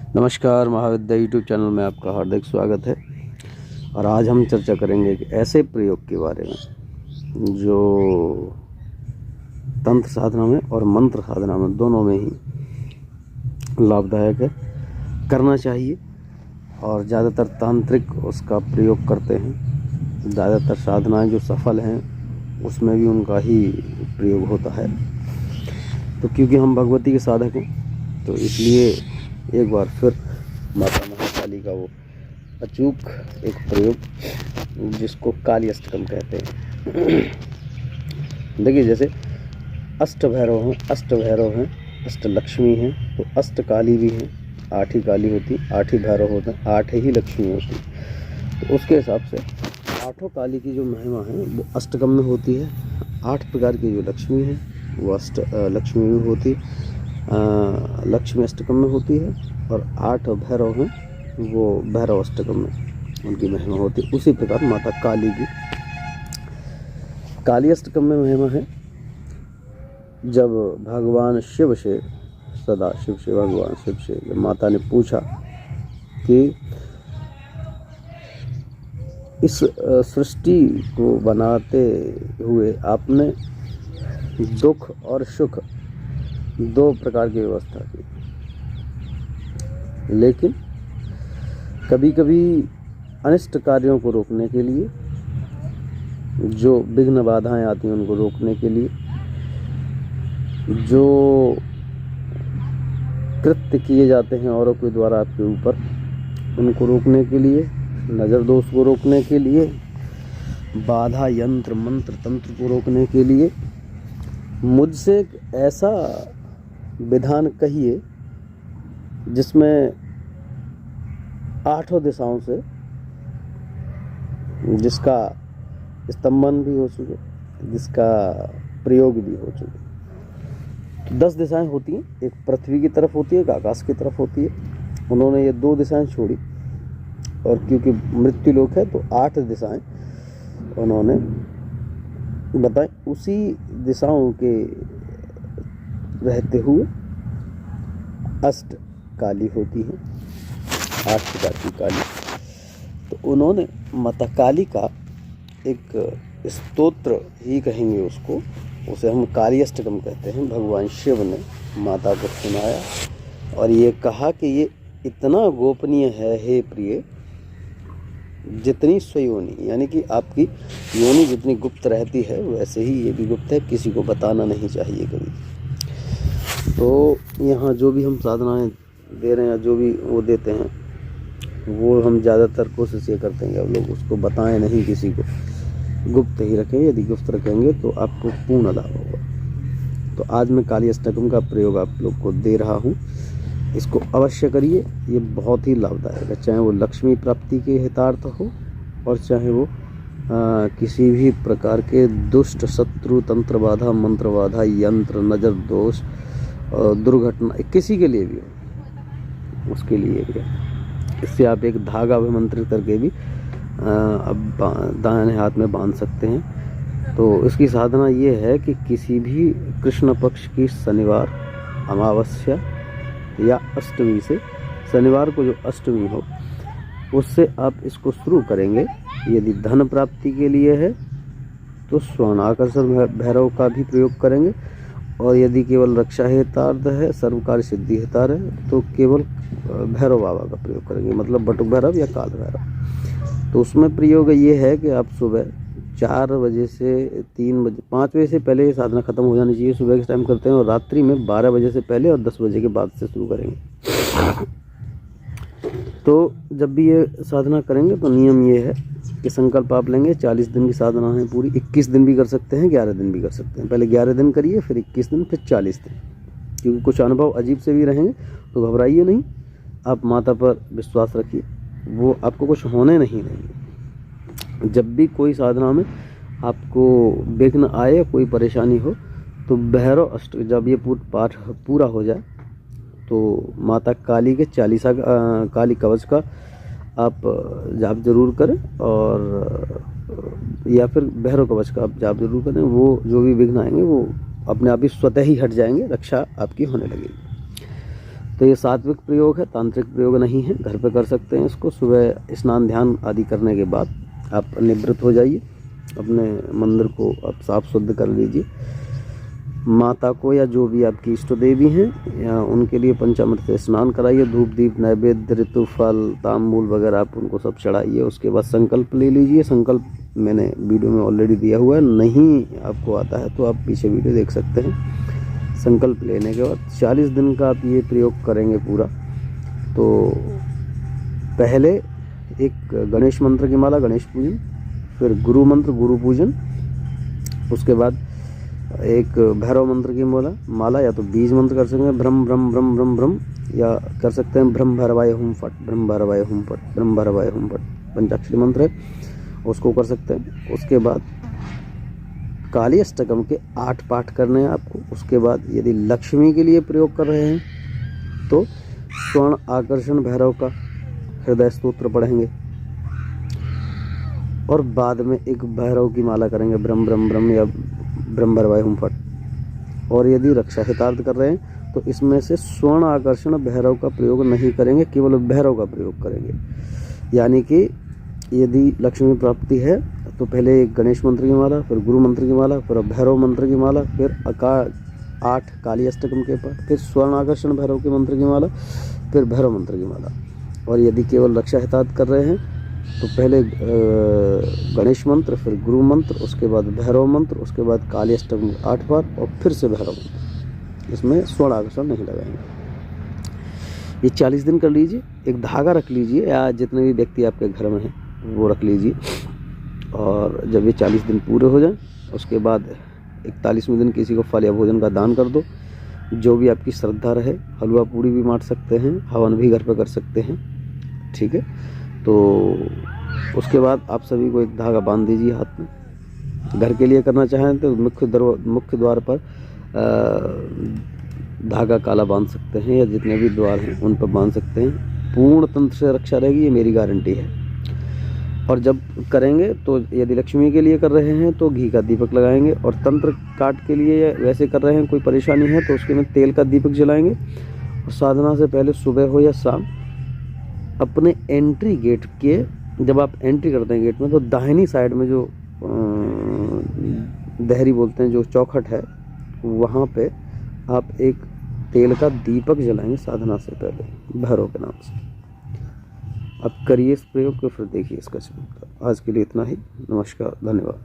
नमस्कार, महाविद्या YouTube channel में आपका हार्दिक स्वागत है। और आज हम चर्चा करेंगे एक ऐसे प्रयोग के बारे में जो तंत्र साधना में और मंत्र साधना में दोनों में ही लाभदायक है, करना चाहिए। और ज़्यादातर तांत्रिक उसका प्रयोग करते हैं। ज़्यादातर साधनाएं जो सफल हैं उसमें भी उनका ही प्रयोग होता है। तो क्योंकि हम भगवती के साधक हैं तो इसलिए एक बार फिर माता महाकाली का वो अचूक एक प्रयोग जिसको काली अष्टकम कहते हैं। देखिए, जैसे अष्ट भैरव हैं, अष्ट लक्ष्मी हैं, तो अष्ट काली भी हैं, 8 ही काली होती, 8 ही भैरव होते हैं, 8 ही लक्ष्मी होती। तो उसके हिसाब से 8 काली की जो महिमा है वो अष्टकम में होती है। 8 प्रकार की जो लक्ष्मी है वो अष्ट लक्ष्मी में होती, लक्ष्मी अष्टकम में होती है। और 8 भैरव हैं वो भैरव अष्टकम में उनकी महिमा होती है। उसी प्रकार माता काली की काली अष्टकम में महिमा है। जब भगवान शिव से भगवान शिव से जब माता ने पूछा कि इस सृष्टि को बनाते हुए आपने दुख और सुख 2 प्रकार की व्यवस्था की, लेकिन कभी कभी अनिष्ट कार्यों को रोकने के लिए, जो विघ्न बाधाएं आती हैं उनको रोकने के लिए, जो कृत्य किए जाते हैं औरों के द्वारा आपके ऊपर उनको रोकने के लिए, नज़र दोष को रोकने के लिए, बाधा यंत्र मंत्र तंत्र को रोकने के लिए मुझसे एक ऐसा विधान कहिए जिसमें 8 दिशाओं से जिसका स्तंभन भी हो चुके, जिसका प्रयोग भी हो चुके। तो 10 दिशाएं होती हैं, एक पृथ्वी की तरफ होती है, एक आकाश की तरफ होती है। उन्होंने ये 2 दिशाएं छोड़ी और क्योंकि मृत्यु लोक है तो 8 दिशाएं उन्होंने बताएं। उसी दिशाओं के रहते हुए अष्ट काली होती हैं, 8 प्रकार की काली। तो उन्होंने माता काली का एक स्तोत्र ही कहेंगे उसको, उसे हम काली अष्टकम कहते हैं। भगवान शिव ने माता को सुनाया और ये कहा कि ये इतना गोपनीय है, हे प्रिय, जितनी स्वयोनि, यानी कि आपकी योनि जितनी गुप्त रहती है वैसे ही ये भी गुप्त है, किसी को बताना नहीं चाहिए कभी। तो यहाँ जो भी हम साधनाएं दे रहे हैं, जो भी वो देते हैं, वो हम ज़्यादातर कोशिश ये करते हैं कि आप लोग उसको बताएं नहीं, किसी को गुप्त ही रखें। यदि गुप्त रखेंगे तो आपको पूर्ण लाभ होगा। तो आज मैं काली अष्टकम का प्रयोग आप लोग को दे रहा हूँ, इसको अवश्य करिए। ये बहुत ही लाभदायक है, चाहे वो लक्ष्मी प्राप्ति के हितार्थ हो और चाहे वो किसी भी प्रकार के दुष्ट शत्रु तंत्र बाधा मंत्र बाधा यंत्र नज़र दोष दुर्घटना किसी के लिए भी हो, उसके लिए भी। इससे आप एक धागा अभिमंत्रित करके भी अब दाहिने हाथ में बांध सकते हैं। तो इसकी साधना ये है कि किसी भी कृष्ण पक्ष की शनिवार अमावस्या या अष्टमी से, शनिवार को जो अष्टमी हो उससे आप इसको शुरू करेंगे। यदि धन प्राप्ति के लिए है तो स्वर्ण आकर्षण भैरव का भी प्रयोग करेंगे, और यदि केवल रक्षा हेतार्थ है, सर्वकार्य सिद्धि हेतार है, तो केवल भैरव बाबा का प्रयोग करेंगे, मतलब बटुक भैरव या काल भैरव। तो उसमें प्रयोग ये है कि आप सुबह 4 बजे से 3 बजे 5 बजे से पहले ये साधना खत्म हो जानी चाहिए, सुबह के टाइम करते हैं, और रात्रि में 12 बजे से पहले और 10 बजे के बाद से शुरू करेंगे। तो जब भी ये साधना करेंगे तो नियम ये है कि संकल्प आप लेंगे, 40 दिन की साधना है पूरी, 21 दिन भी कर सकते हैं, 11 दिन भी कर सकते हैं। पहले 11 दिन करिए, फिर 21 दिन, फिर 40 दिन, क्योंकि कुछ अनुभव अजीब से भी रहेंगे। तो घबराइए नहीं, आप माता पर विश्वास रखिए, वो आपको कुछ होने नहीं देंगे। जब भी कोई साधना में आपको विघ्न आए, कोई परेशानी हो, तो भैरव अष्ट जब ये पाठ पूरा हो जाए तो माता काली के 40 काली कवच का आप जाप जरूर करें, और या फिर भैरव कवच का आप जाप जरूर करें। वो जो भी विघ्न आएंगे वो अपने आप ही स्वतः ही हट जाएंगे, रक्षा आपकी होने लगेगी। तो ये सात्विक प्रयोग है, तांत्रिक प्रयोग नहीं है। घर पे कर सकते हैं इसको। सुबह स्नान ध्यान आदि करने के बाद आप निवृत्त हो जाइए, अपने मंदिर को आप साफ शुद्ध कर लीजिए। माता को या जो भी आपकी इष्ट देवी हैं या उनके लिए पंचामृत से स्नान कराइए। धूप दीप नैवेद्य ऋतु फल तांबूल वगैरह आप उनको सब चढ़ाइए। उसके बाद संकल्प ले लीजिए। संकल्प मैंने वीडियो में ऑलरेडी दिया हुआ है, नहीं आपको आता है तो आप पीछे वीडियो देख सकते हैं। संकल्प लेने के बाद 40 दिन का आप ये प्रयोग करेंगे पूरा। तो पहले एक गणेश मंत्र की माला, गणेश पूजन, फिर गुरु मंत्र, गुरु पूजन, उसके बाद एक भैरव मंत्र की माला या तो बीज मंत्र कर सकते हैं, ब्रह्म ब्रह्म ब्रह्म ब्रह्म ब्रह्म, या कर सकते हैं ब्रह्म भैरवाय हुम फट, ब्रह्म भैरवाय हुम फट, ब्रह्म भैरवाय हुम फट, पंचाक्षरी मंत्र है, उसको कर सकते हैं। उसके बाद काली अष्टकम के 8 पाठ करने हैं आपको। उसके बाद यदि लक्ष्मी के लिए प्रयोग कर रहे हैं तो स्वर्ण आकर्षण भैरव का हृदय स्तोत्र पढ़ेंगे और बाद में एक भैरव की माला करेंगे, ब्रह्म ब्रह्म ब्रह्म या ब्रह्म भैरवाय हुम फट। और यदि रक्षा हितार्थ कर रहे हैं तो इसमें से स्वर्ण आकर्षण भैरव का प्रयोग नहीं करेंगे, केवल भैरव का प्रयोग करेंगे। यानी कि यदि लक्ष्मी प्राप्ति है तो पहले एक गणेश मंत्र की माला, फिर गुरु मंत्र की माला, फिर भैरव मंत्र की माला, फिर 8 काली अष्टकम के पाठ, फिर स्वर्ण आकर्षण भैरव के मंत्र की माला, फिर भैरव मंत्र की माला। और यदि केवल रक्षा हितार्थ कर रहे हैं तो पहले गणेश मंत्र, फिर गुरु मंत्र, उसके बाद भैरव मंत्र, उसके बाद काली अष्टकम 8 बार और फिर से भैरव मंत्र। इसमें स्वर्ण आकर्षण नहीं लगाएंगे। ये 40 दिन कर लीजिए। एक धागा रख लीजिए या जितने भी व्यक्ति आपके घर में हैं वो रख लीजिए। और जब ये 40 दिन पूरे हो जाएं उसके बाद 41वें दिन किसी को फल या भोजन का दान कर दो, जो भी आपकी श्रद्धा रहे। हलवा पूड़ी भी बांट सकते हैं, हवन भी घर पे कर सकते हैं, ठीक है। तो उसके बाद आप सभी को एक धागा बांध दीजिए हाथ में। घर के लिए करना चाहें तो मुख्य द्वार पर धागा काला बांध सकते हैं या जितने भी द्वार हैं उन पर बांध सकते हैं। पूर्ण तंत्र से रक्षा रहेगी, ये मेरी गारंटी है। और जब करेंगे तो यदि लक्ष्मी के लिए कर रहे हैं तो घी का दीपक लगाएंगे, और तंत्र काट के लिए वैसे कर रहे हैं कोई परेशानी है तो उसके में तेल का दीपक जलाएंगे। और साधना से पहले सुबह हो या शाम अपने एंट्री गेट के, जब आप एंट्री करते हैं गेट में, तो दाहिनी साइड में जो दहरी बोलते हैं, जो चौखट है, वहाँ पे आप एक तेल का दीपक जलाएंगे साधना से पहले भैरव के नाम से। आप करिए इस प्रयोग को, फिर देखिए इसका चमत्कार। आज के लिए इतना ही। नमस्कार, धन्यवाद।